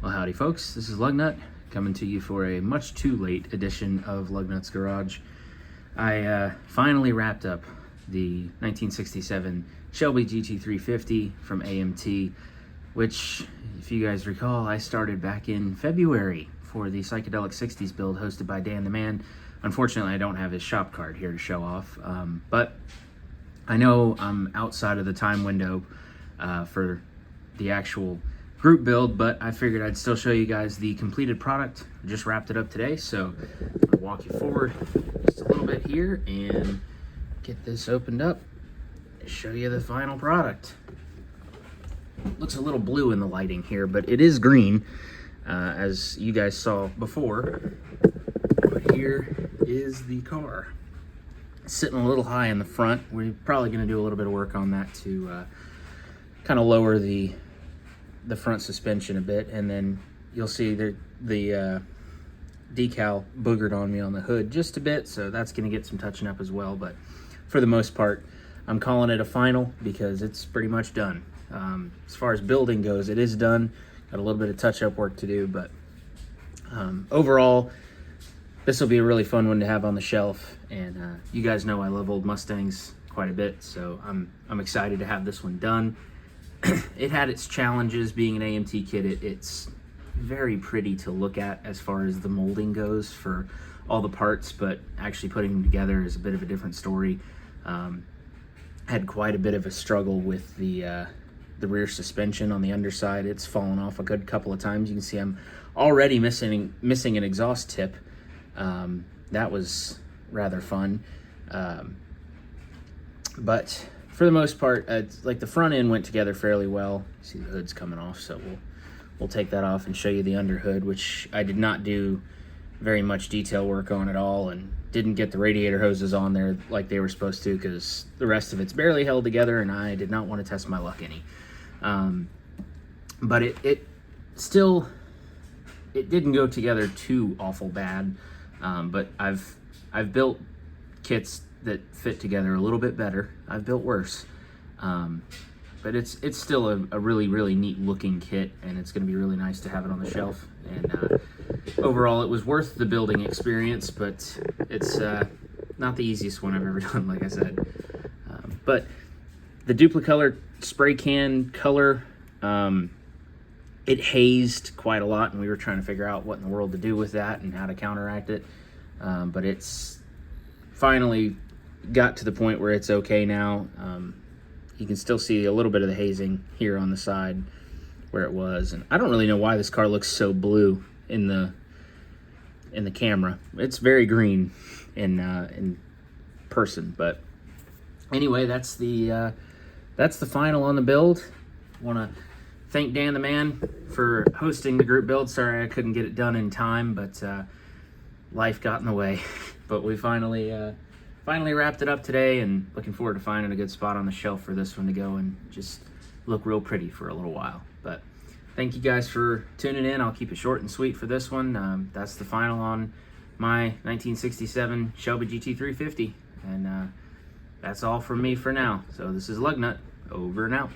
Well, howdy folks, this is Lugnut coming to you for a much too late edition of Lugnut's Garage. I finally wrapped up the 1967 Shelby GT350 from AMT, which, if you guys recall, I started back in February for the Psychedelic 60s build hosted by DanTheMan. Unfortunately, I don't have his shop card here to show off, but I know I'm outside of the time window for the actual group build, but I figured I'd still show you guys the completed product. I just wrapped it up today, so I'll walk you forward just a little bit here and get this opened up and show you the final product. Looks a little blue in the lighting here, but it is green, as you guys saw before. But here is the car. It's sitting a little high in the front. We're probably going to do a little bit of work on that to kind of lower the front suspension a bit, and then you'll see the decal boogered on me on the hood just a bit, so that's going to get some touching up as well. But for the most part, I'm calling it a final because it's pretty much done. As far as building goes, it is done. Got a little bit of touch-up work to do, but overall, this will be a really fun one to have on the shelf. And you guys know I love old Mustangs quite a bit, so I'm excited to have this one done. It had its challenges being an AMT kit. It's very pretty to look at as far as the molding goes for all the parts, but actually putting them together is a bit of a different story. Had quite a bit of a struggle with the rear suspension on the underside. It's fallen off a good couple of times. You can see I'm already missing an exhaust tip. That was rather fun. But for the most part, like the front end went together fairly well. See the hood's coming off, so we'll take that off and show you the under hood, which I did not do very much detail work on at all, and didn't get the radiator hoses on there like they were supposed to because the rest of it's barely held together, and I did not want to test my luck any. But it still didn't go together too awful bad. But I've built kits that fit together a little bit better. I've built worse, but it's still a really, really neat looking kit, and it's going to be really nice to have it on the shelf. And overall, it was worth the building experience, but it's not the easiest one I've ever done, like I said. But the Duplicolor spray can color, it hazed quite a lot, and we were trying to figure out what in the world to do with that and how to counteract it. But it's finally got to the point where it's okay now. You can still see a little bit of the hazing here on the side where it was, and I don't really know why this car looks so blue in the camera. It's very green in person, but anyway, that's the final on the build. Want to thank DanTheMan for hosting the group build. Sorry I couldn't get it done in time, but life got in the way. But we finally wrapped it up today, and looking forward to finding a good spot on the shelf for this one to go and just look real pretty for a little while. But thank you guys for tuning in. I'll keep it short and sweet for this one. That's the final on my 1967 Shelby GT350, and that's all from me for now. So this is Lugnut, over and out.